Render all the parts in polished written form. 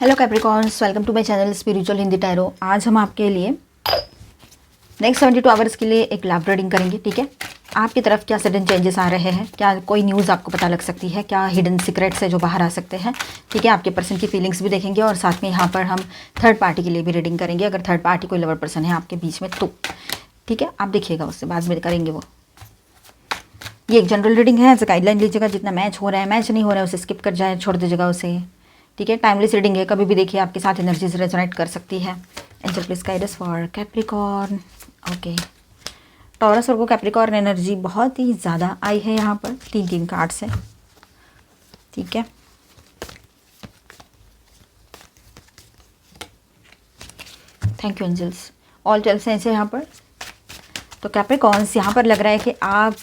Hello Capricorns, welcome to my channel spiritual Hindi tarot. आज हम आपके लिए नेक्स्ट 72 आवर्स के लिए एक लव रीडिंग करेंगे। ठीक है, आपकी तरफ क्या सडन चेंजेस आ रहे हैं, क्या कोई न्यूज़ आपको पता लग सकती है, क्या हिडन सीक्रेट्स है जो बाहर आ सकते हैं। ठीक है, आपके पर्सन की फीलिंग्स भी देखेंगे और साथ में यहाँ पर हम थर्ड पार्टी के लिए भी रीडिंग करेंगे, अगर थर्ड पार्टी कोई लवर पर्सन है आपके बीच में तो। ठीक है, आप देखिएगा, उससे बाद में करेंगे वो। ये एक जनरल रीडिंग है, एज गाइडलाइन लीजिएगा। जितना मैच हो रहा है, मैच नहीं हो रहा है उसे स्किप कर जाए, छोड़ दीजिएगा उसे। ठीक है, टाइमलेस रीडिंग है, कभी भी देखिए आपके साथ एनर्जीज रेजोनेट कर सकती है। Angel please guide us for Capricorn. Okay, taurus और कैप्रिकॉर्न एनर्जी बहुत ही ज़्यादा आई है यहाँ पर, तीन कार्ड्स हैं। ठीक है, thank you angels. All tales हैं यहाँ पर। तो कैप्रिकॉर्न्स, यहाँ पर लग रहा है कि आप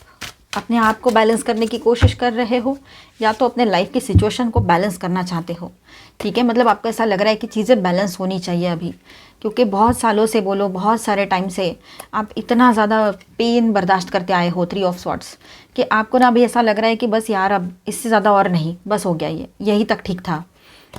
अपने आप को बैलेंस करने की कोशिश कर रहे हो, या तो अपने लाइफ की सिचुएशन को बैलेंस करना चाहते हो। ठीक है, मतलब आपको ऐसा लग रहा है कि चीज़ें बैलेंस होनी चाहिए अभी, क्योंकि बहुत सालों से बोलो, बहुत सारे टाइम से आप इतना ज़्यादा पेन बर्दाश्त करते आए हो, 3 ऑफ स्वॉर्ड्स, कि आपको ना अभी ऐसा लग रहा है कि बस यार अब इससे ज़्यादा और नहीं, बस हो गया, यही तक ठीक था,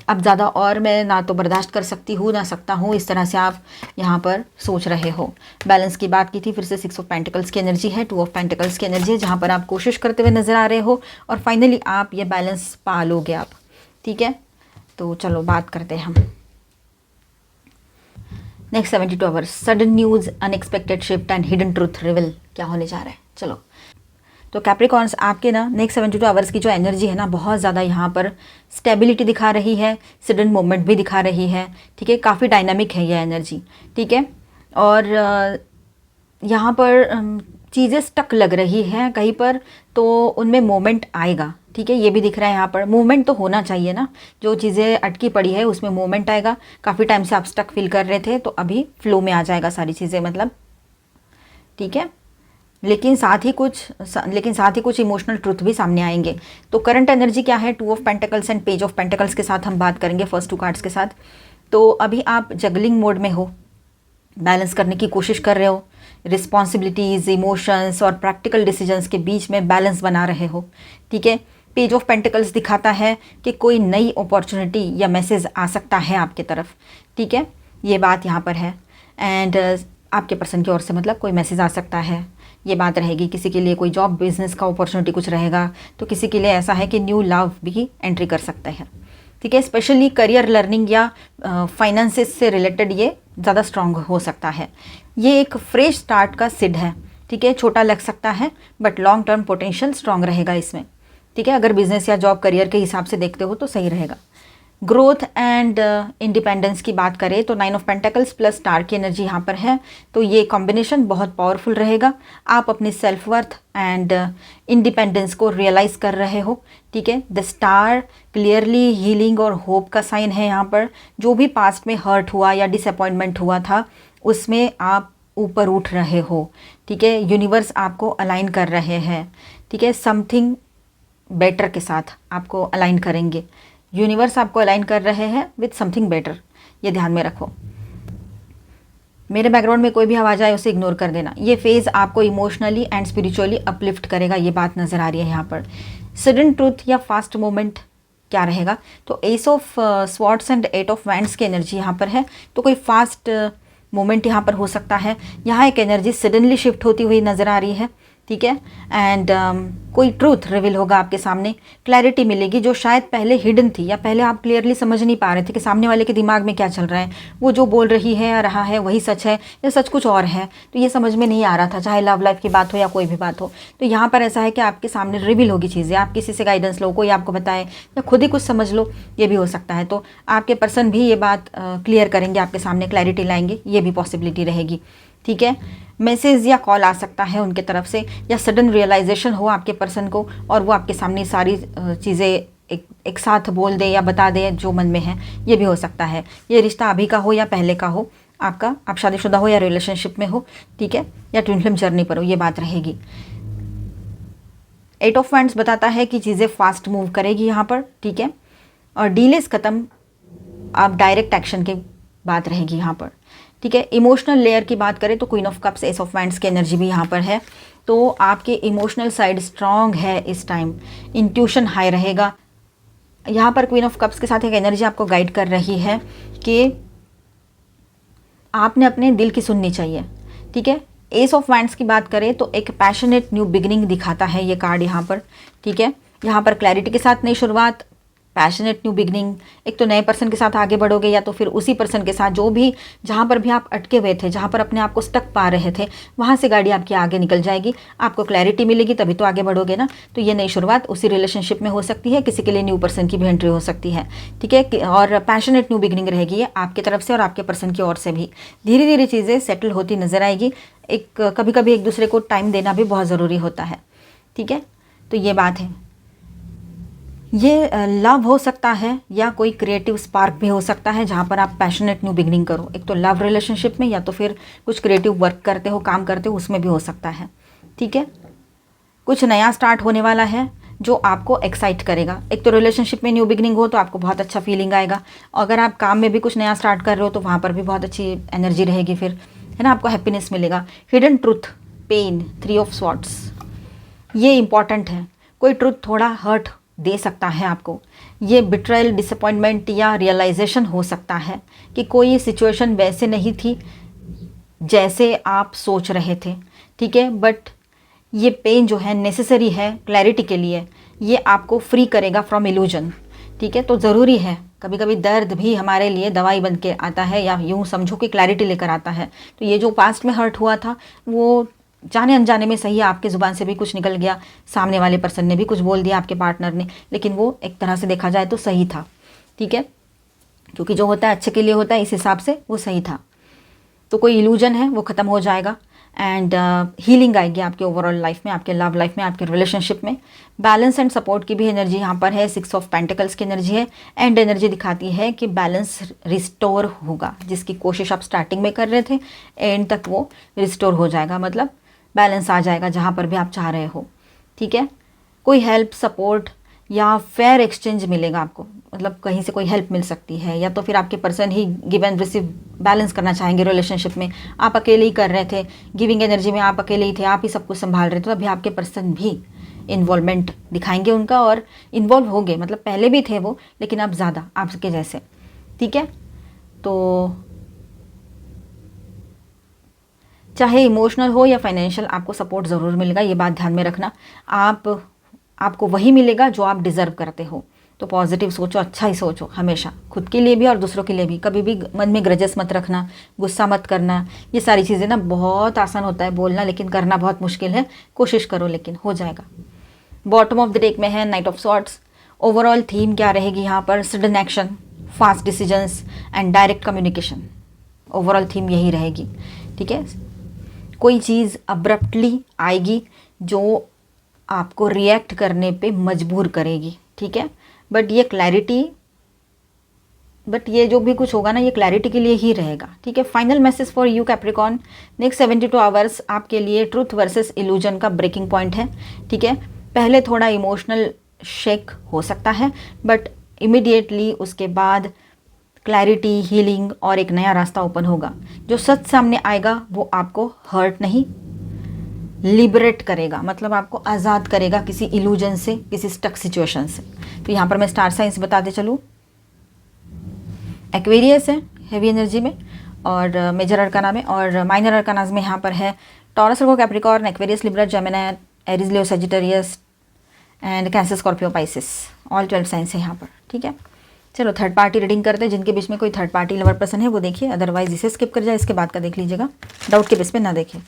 अब ज़्यादा और मैं ना तो बर्दाश्त कर सकती हूँ ना सकता हूँ। इस तरह से आप यहाँ पर सोच रहे हो। बैलेंस की बात की थी, फिर से 6 ऑफ पेंटिकल्स की एनर्जी है, 2 ऑफ पेंटिकल्स की एनर्जी है, जहाँ पर आप कोशिश करते हुए नज़र आ रहे हो और फाइनली आप ये बैलेंस पा लोगे आप। ठीक है, तो चलो बात करते हैं हम। Next 72 hours, sudden news, unexpected shift and hidden truth reveal, क्या होने जा रहा है। चलो, तो कैप्रिकॉर्न्स, आपके ना नेक्स्ट 72 आवर्स की जो एनर्जी है ना, बहुत ज़्यादा यहाँ पर स्टेबिलिटी दिखा रही है, सडन मोमेंट भी दिखा रही है। ठीक है, काफ़ी डायनामिक है ये एनर्जी। ठीक है, और यहाँ पर चीज़ें स्टक लग रही हैं कहीं पर, तो उनमें मोमेंट आएगा। ठीक है, ये भी दिख रहा है यहाँ पर, मूवमेंट तो होना चाहिए ना, जो चीज़ें अटकी पड़ी है उसमें मूवमेंट आएगा। काफ़ी टाइम से आप स्टक फील कर रहे थे, तो अभी फ्लो में आ जाएगा सारी चीज़ें, मतलब। ठीक है, लेकिन साथ ही कुछ इमोशनल ट्रुथ भी सामने आएंगे। तो करंट एनर्जी क्या है, 2 of pentacles and page of pentacles के साथ हम बात करेंगे, फर्स्ट 2 कार्ड्स के साथ। तो अभी आप जगलिंग मोड में हो, बैलेंस करने की कोशिश कर रहे हो, रिस्पॉन्सिबिलिटीज़, इमोशंस और प्रैक्टिकल डिसीजंस के बीच में बैलेंस बना रहे हो। ठीक है, पेज ऑफ पेंटिकल्स दिखाता है कि कोई नई अपॉर्चुनिटी या मैसेज आ सकता है आपके तरफ। ठीक है, ये बात यहाँ पर है। एंड आपके पर्सन की ओर से मतलब कोई मैसेज आ सकता है, ये बात रहेगी। किसी के लिए कोई जॉब बिजनेस का अपॉर्चुनिटी कुछ रहेगा, तो किसी के लिए ऐसा है कि न्यू लव भी एंट्री कर सकता है। ठीक है, स्पेशली करियर, लर्निंग या फाइनेंसेस से रिलेटेड ये ज़्यादा स्ट्रांग हो सकता है। ये एक फ्रेश स्टार्ट का सिड है। ठीक है, छोटा लग सकता है but long term potential strong रहेगा इसमें। ठीक है, अगर बिजनेस या जॉब करियर के हिसाब से देखते हो तो सही रहेगा। ग्रोथ एंड इंडिपेंडेंस की बात करें तो 9 ऑफ पेंटिकल्स प्लस स्टार की एनर्जी यहाँ पर है, तो ये कॉम्बिनेशन बहुत पावरफुल रहेगा। आप अपनी सेल्फ वर्थ एंड इंडिपेंडेंस को रियलाइज़ कर रहे हो। ठीक है, द स्टार क्लियरली हीलिंग और होप का साइन है यहाँ पर। जो भी पास्ट में हर्ट हुआ या डिसअपॉइंटमेंट हुआ था, उसमें आप ऊपर उठ रहे हो। ठीक है, यूनिवर्स आपको अलाइन कर रहे हैं। ठीक है, समथिंग बेटर के साथ आपको अलाइन करेंगे। यूनिवर्स आपको अलाइन कर रहे हैं विथ समथिंग बेटर, ये ध्यान में रखो। मेरे बैकग्राउंड में कोई भी आवाज़ आए उसे इग्नोर कर देना। ये फेज़ आपको इमोशनली एंड स्पिरिचुअली अपलिफ्ट करेगा, ये बात नज़र आ रही है यहाँ पर। सडन ट्रूथ या फास्ट मोमेंट क्या रहेगा, तो S of swords and 8 of wands की एनर्जी यहाँ पर है, तो कोई फास्ट मोमेंट यहाँ पर हो सकता है। यहाँ एक एनर्जी सडनली शिफ्ट होती हुई नज़र आ रही है। ठीक है, एंड कोई ट्रूथ रिवील होगा आपके सामने, क्लैरिटी मिलेगी जो शायद पहले हिडन थी, या पहले आप क्लियरली समझ नहीं पा रहे थे कि सामने वाले के दिमाग में क्या चल रहा है, वो जो बोल रही है या रहा है वही सच है या सच कुछ और है, तो ये समझ में नहीं आ रहा था, चाहे लव लाइफ की बात हो या कोई भी बात हो। तो यहाँ पर ऐसा है कि आपके सामने रिवील होगी चीज़ें, आप किसी से गाइडेंस लो, कोई आपको बताए या खुद ही कुछ समझ लो, ये भी हो सकता है। तो आपके पर्सन भी ये बात क्लियर करेंगे, आपके सामने क्लैरिटी लाएंगे, ये भी पॉसिबिलिटी रहेगी। ठीक है, मैसेज या कॉल आ सकता है उनके तरफ से, या सडन रियलाइजेशन हो आपके पर्सन को और वो आपके सामने सारी चीज़ें एक साथ बोल दे या बता दे जो मन में है, ये भी हो सकता है। ये रिश्ता अभी का हो या पहले का हो, आप शादीशुदा हो या रिलेशनशिप में हो। ठीक है, या ट्विन फ्लेम जर्नी पर हो, ये बात रहेगी। 8 ऑफ वैंड्स बताता है कि चीज़ें फास्ट मूव करेगी यहाँ पर। ठीक है, और डीलेस ख़त्म, आप डायरेक्ट एक्शन की बात रहेगी यहाँ पर। ठीक है, इमोशनल लेयर की बात करें तो queen of cups, S of wands की एनर्जी भी यहाँ पर है, तो आपके इमोशनल साइड स्ट्रांग है इस टाइम, इंट्यूशन हाई रहेगा, यहाँ पर क्वीन ऑफ कप्स के साथ एक एनर्जी आपको गाइड कर रही है कि आपने अपने दिल की सुननी चाहिए, ठीक है। एस ऑफ वांड्स की बात करें तो एक पैशनेट न्यू बिगिनिंग दिखाता है ये कार्ड यहाँ पर, ठीक है। यहाँ पर क्लैरिटी के साथ नई शुरुआत, पैशनेट न्यू बिगनिंग, एक तो नए पर्सन के साथ आगे बढ़ोगे या तो फिर उसी पर्सन के साथ जो भी जहाँ पर भी आप अटके हुए थे, जहाँ पर अपने आप को स्टक पा रहे थे, वहाँ से गाड़ी आपकी आगे निकल जाएगी, आपको क्लैरिटी मिलेगी, तभी तो आगे बढ़ोगे ना। तो ये नई शुरुआत उसी रिलेशनशिप में हो सकती है, किसी के लिए न्यू पर्सन की भी एंट्री हो सकती है, ठीक है। और पैशनेट न्यू बिगनिंग रहेगी ये आपकी तरफ से और आपके पर्सन की ओर से भी। धीरे धीरे चीज़ें सेटल होती नजर आएगी। एक कभी कभी एक दूसरे को टाइम देना भी बहुत ज़रूरी होता है, ठीक है। तो ये बात है, ये लव हो सकता है या कोई क्रिएटिव स्पार्क भी हो सकता है जहाँ पर आप पैशनेट न्यू बिगनिंग करो। एक तो लव रिलेशनशिप में या तो फिर कुछ क्रिएटिव वर्क करते हो, काम करते हो, उसमें भी हो सकता है, ठीक है। कुछ नया स्टार्ट होने वाला है जो आपको एक्साइट करेगा। एक तो रिलेशनशिप में न्यू बिगनिंग हो तो आपको बहुत अच्छा फीलिंग आएगा। अगर आप काम में भी कुछ नया स्टार्ट कर रहे हो तो वहाँ पर भी बहुत अच्छी एनर्जी रहेगी, फिर है ना, आपको हैप्पीनेस मिलेगा। Hidden truth, pain, 3 of swords, ये इंपॉर्टेंट है। कोई ट्रूथ थोड़ा हर्ट दे सकता है आपको। ये बिट्रेयल, डिसअपॉइंटमेंट या रियलाइजेशन हो सकता है कि कोई सिचुएशन वैसे नहीं थी जैसे आप सोच रहे थे, ठीक है। बट ये पेन जो है नेसेसरी है क्लैरिटी के लिए, ये आपको फ्री करेगा फ्रॉम इल्यूजन, ठीक है। तो ज़रूरी है, कभी कभी दर्द भी हमारे लिए दवाई बन के आता है या यूँ समझो कि क्लैरिटी लेकर आता है। तो ये जो पास्ट में हर्ट हुआ था वो जाने अनजाने में सही है, आपके ज़ुबान से भी कुछ निकल गया, सामने वाले पर्सन ने भी कुछ बोल दिया, आपके पार्टनर ने, लेकिन वो एक तरह से देखा जाए तो सही था, ठीक है। क्योंकि जो होता है अच्छे के लिए होता है, इस हिसाब से वो सही था। तो कोई इल्यूजन है वो ख़त्म हो जाएगा एंड हीलिंग आएगी आपके ओवरऑल लाइफ में, आपके लव लाइफ में, आपके रिलेशनशिप में। बैलेंस एंड सपोर्ट की भी एनर्जी यहाँ पर है। 6 ऑफ पेंटिकल्स की एनर्जी है। एंड एनर्जी दिखाती है कि बैलेंस रिस्टोर होगा, जिसकी कोशिश आप स्टार्टिंग में कर रहे थे एंड तक वो रिस्टोर हो जाएगा, मतलब बैलेंस आ जाएगा जहाँ पर भी आप चाह रहे हो, ठीक है। कोई हेल्प, सपोर्ट या फेयर एक्सचेंज मिलेगा आपको, मतलब कहीं से कोई हेल्प मिल सकती है या तो फिर आपके person he give and receive balance करना चाहेंगे रिलेशनशिप में। आप अकेले ही कर रहे थे, गिविंग एनर्जी में आप अकेले ही थे, आप ही सब कुछ संभाल रहे थे, तो अभी आपके पर्सन भी इन्वॉल्वमेंट दिखाएंगे उनका और इन्वॉल्व हो गए, मतलब पहले भी थे वो लेकिन अब ज़्यादा आपके जैसे, ठीक है। तो चाहे इमोशनल हो या फाइनेंशियल, आपको सपोर्ट ज़रूर मिलेगा, ये बात ध्यान में रखना। आपको वही मिलेगा जो आप डिज़र्व करते हो। तो पॉजिटिव सोचो, अच्छा ही सोचो हमेशा, खुद के लिए भी और दूसरों के लिए भी। कभी भी मन में ग्रजेस मत रखना, गुस्सा मत करना। ये सारी चीज़ें ना बहुत आसान होता है बोलना, लेकिन करना बहुत मुश्किल है। कोशिश करो, लेकिन हो जाएगा। बॉटम ऑफ द डेक में है night of swords. Overall theme क्या रहेगी यहाँ पर? Sudden action, fast decisions and direct communication. Overall theme यही रहेगी, ठीक है। कोई चीज़ अब्रप्टली आएगी जो आपको रिएक्ट करने पे मजबूर करेगी, ठीक है। बट ये जो भी कुछ होगा ना, ये क्लैरिटी के लिए ही रहेगा, ठीक है। Final message for you Capricorn, next 72 hours आपके लिए ट्रूथ वर्सेस इल्यूजन का ब्रेकिंग पॉइंट है, ठीक है। पहले थोड़ा इमोशनल शेक हो सकता है, बट इमिडिएटली उसके बाद क्लैरिटी, हीलिंग और एक नया रास्ता ओपन होगा। जो सच सामने आएगा वो आपको हर्ट नहीं, लिबरेट करेगा, मतलब आपको आज़ाद करेगा किसी इल्यूजन से, किसी स्टक सिचुएशन से। तो यहाँ पर मैं स्टार साइंस बताते चलूँ, एक्वेरियस है हेवी एनर्जी में और मेजर अरकाना में, और माइनर अरकानाज में यहाँ पर है taurus, Virgo, Capricorn, Aquarius, Libra, Gemini, Aries, Leo, Sagittarius and cancer, Scorpio, Pisces. All 12 science है यहाँ पर, ठीक है। चलो थर्ड पार्टी रीडिंग करते हैं। जिनके बीच में कोई थर्ड पार्टी लवर पर्सन है वो देखिए, अदरवाइज इसे स्किप कर जाए, इसके बाद का देख लीजिएगा, डाउट के बेस पे ना देखें।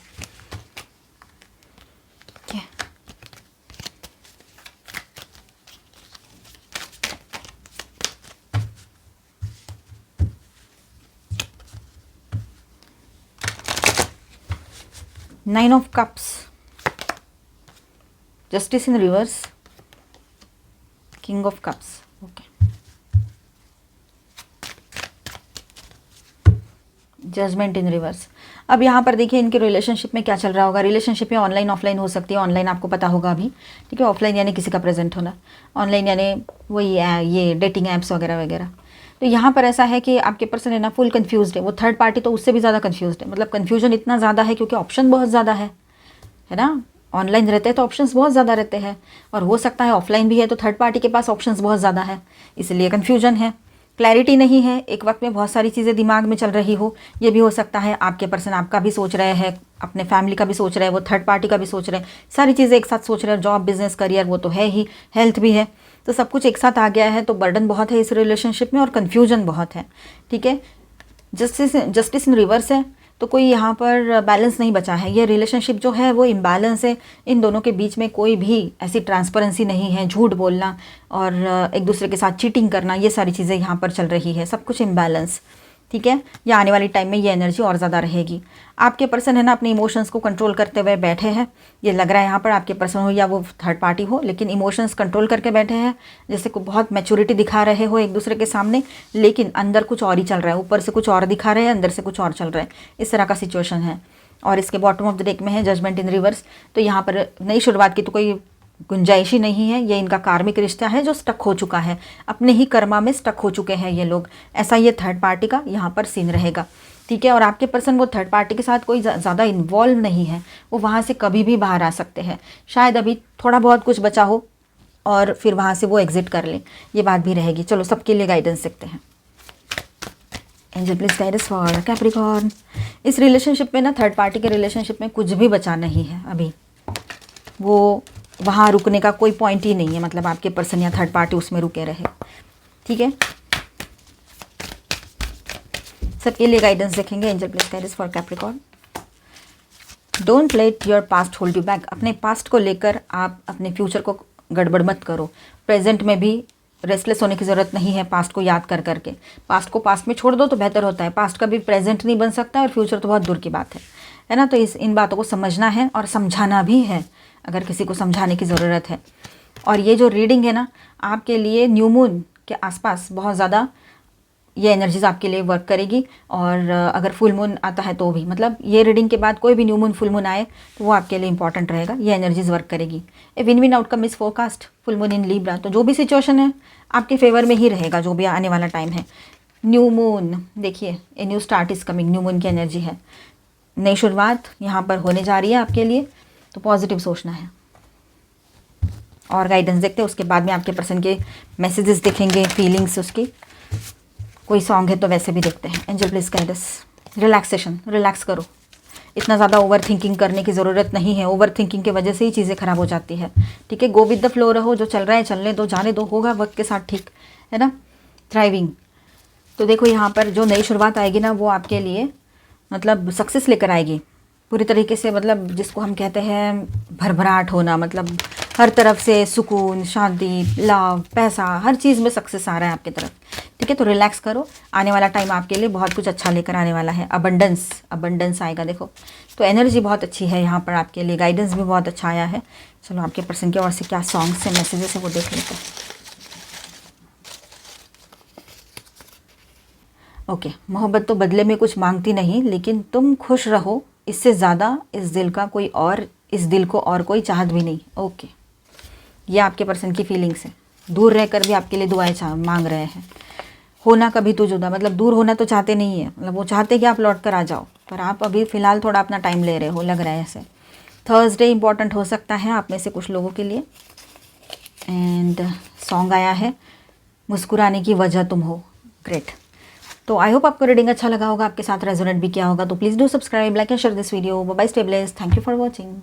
Nine of cups, justice in reverse, king of cups, okay, judgement in reverse. अब यहाँ पर देखिए इनके रिलेशनशिप में क्या चल रहा होगा। रिलेशनशिप में ऑनलाइन ऑफलाइन हो सकती है। ऑनलाइन आपको पता होगा अभी, ठीक है। ऑफलाइन यानी किसी का प्रेजेंट होना, ऑनलाइन यानी वही ये डेटिंग ऐप्स वगैरह वगैरह। तो यहाँ पर ऐसा है कि आपके पर्सन है ना फुल कंफ्यूज्ड है, वो थर्ड पार्टी तो उससे भी ज़्यादा कंफ्यूज्ड है, मतलब कंफ्यूजन इतना ज़्यादा है क्योंकि ऑप्शन बहुत ज़्यादा है ना। ऑनलाइन रहते हैं तो ऑप्शंस बहुत ज़्यादा रहते हैं, और हो सकता है ऑफलाइन भी है तो थर्ड पार्टी के पास ऑप्शंस बहुत ज़्यादा है, इसलिए कन्फ्यूजन है, क्लैरिटी नहीं है, एक वक्त में बहुत सारी चीज़ें दिमाग में चल रही हो। ये भी हो सकता है आपके पर्सन आपका भी सोच रहे हैं, अपने फैमिली का भी सोच रहे हैं, वो थर्ड पार्टी का भी सोच रहे हैं, सारी चीज़ें एक साथ सोच रहे हैं, जॉब बिजनेस करियर वो तो है ही, हेल्थ भी है, तो सब कुछ एक साथ आ गया है, तो बर्डन बहुत है इस रिलेशनशिप में और कन्फ्यूजन बहुत है। ठीक है, जस्टिस इन रिवर्स है, तो कोई यहाँ पर बैलेंस नहीं बचा है, ये रिलेशनशिप जो है वो इम्बैलेंस है, इन दोनों के बीच में कोई भी ऐसी ट्रांसपेरेंसी नहीं है, झूठ बोलना और एक दूसरे के साथ चीटिंग करना, ये सारी चीज़ें यहाँ पर चल रही है, सब कुछ इम्बैलेंस। ठीक है, या आने वाली टाइम में ये एनर्जी और ज़्यादा रहेगी। आपके पर्सन है ना अपने इमोशंस को कंट्रोल करते हुए बैठे हैं, ये लग रहा है यहाँ पर आपके पर्सन हो या वो थर्ड पार्टी हो, लेकिन इमोशंस कंट्रोल करके बैठे हैं, जैसे को बहुत मैच्योरिटी दिखा रहे हो एक दूसरे के सामने, लेकिन अंदर कुछ और ही चल रहा है, ऊपर से कुछ और दिखा रहे हैं, अंदर से कुछ और चल रहा है, इस तरह का सिचुएशन है। और इसके बॉटम ऑफ द डेक में है जजमेंट इन रिवर्स, तो यहाँ पर नई शुरुआत की तो कोई गुंजाइश ही नहीं है, ये इनका कार्मिक रिश्ता है जो स्टक हो चुका है, अपने ही कर्मा में स्टक हो चुके हैं ये लोग, ऐसा ये थर्ड पार्टी का यहाँ पर सीन रहेगा। ठीक है, और आपके पर्सन वो थर्ड पार्टी के साथ कोई ज़्यादा इन्वॉल्व नहीं है, वो वहाँ से कभी भी बाहर आ सकते हैं, शायद अभी थोड़ा बहुत कुछ बचा हो और फिर वहाँ से वो एग्जिट कर लें, ये बात भी रहेगी। चलो सबके लिए गाइडेंस देखते हैं। Angel please guide us for Capricorn. इस रिलेशनशिप में ना, थर्ड पार्टी के रिलेशनशिप में कुछ भी बचा नहीं है अभी, वो वहाँ रुकने का कोई पॉइंट ही नहीं है, मतलब आपके पर्सन या थर्ड पार्टी उसमें रुके रहे। ठीक है, सबके लिए गाइडेंस देखेंगे। Angel please guide us for Capricorn. Don't let your past hold you back. अपने पास्ट को लेकर आप अपने फ्यूचर को गड़बड़ मत करो। प्रेजेंट में भी रेस्टलेस होने की ज़रूरत नहीं है, पास्ट को याद कर करके। पास्ट को पास्ट में छोड़ दो तो बेहतर होता है, पास्ट का भी प्रेजेंट नहीं बन सकता और फ्यूचर तो बहुत दूर की बात है ना। तो इन बातों को समझना है और समझाना भी है, अगर किसी को समझाने की ज़रूरत है। और ये जो रीडिंग है ना, आपके लिए न्यू मून के आसपास बहुत ज़्यादा ये एनर्जीज आपके लिए वर्क करेगी, और अगर फुल मून आता है तो भी, मतलब ये रीडिंग के बाद कोई भी न्यू मून फुल मून आए तो वो आपके लिए इंपॉर्टेंट रहेगा, ये एनर्जीज वर्क करेगी। A win win outcome is forecast, full moon in Libra, तो जो भी सिचुएशन है आपके फेवर में ही रहेगा, जो भी आने वाला टाइम है। न्यू मून देखिए, a new start is coming, new moon की एनर्जी है, नई शुरुआत यहाँ पर होने जा रही है आपके लिए, तो पॉजिटिव सोचना है। और गाइडेंस देखते हैं, उसके बाद में आपके पर्सन के मैसेजेस देखेंगे, फीलिंग्स उसकी, कोई सॉन्ग है तो वैसे भी देखते हैं। Angel please guide us. Relaxation, relax करो, इतना ज़्यादा ओवर थिंकिंग करने की ज़रूरत नहीं है, ओवर थिंकिंग की वजह से ही चीज़ें ख़राब हो जाती है। ठीक है, गो विद द फ्लो रहो, जो चल रहा है चलने दो, जाने दो, होगा वक्त के साथ ठीक, है ना। थ्राइविंग, तो देखो यहाँ पर जो नई शुरुआत आएगी ना, वो आपके लिए मतलब सक्सेस लेकर आएगी पूरी तरीके से, मतलब जिसको हम कहते हैं भरभराट होना, मतलब हर तरफ से सुकून, शांति, लव, पैसा, हर चीज़ में सक्सेस आ रहा है आपकी तरफ। ठीक है, तो रिलैक्स करो, आने वाला टाइम आपके लिए बहुत कुछ अच्छा लेकर आने वाला है। अबंडेंस, अबंडेंस आएगा देखो, तो एनर्जी बहुत अच्छी है यहाँ पर आपके लिए, गाइडेंस भी बहुत अच्छा आया है। चलो आपके पर्सन की ओर से क्या सॉन्ग्स से मैसेजेस है वो देख लेते हैं। ओके, मोहब्बत तो बदले में कुछ मांगती नहीं, लेकिन तुम खुश रहो, इससे ज़्यादा इस दिल का कोई और, इस दिल को और कोई चाहत भी नहीं। ओके, ये आपके पर्सन की फीलिंग्स है, दूर रहकर भी आपके लिए दुआएं मांग रहे हैं। होना कभी तो जुदा, मतलब दूर होना तो चाहते नहीं है, मतलब वो चाहते कि आप लौट कर आ जाओ, पर आप अभी फ़िलहाल थोड़ा अपना टाइम ले रहे हो, लग रहा है ऐसे। थर्सडे इंपॉर्टेंट हो सकता है आप में से कुछ लोगों के लिए। एंड सॉन्ग आया है मुस्कुराने की वजह तुम हो। ग्रेट, तो आई होप आपको रीडिंग अच्छा लगा होगा, आपके साथ रेजोनेट भी किया होगा, तो please do subscribe, like and share this video. Bye bye, stay blessed, thank you for watching.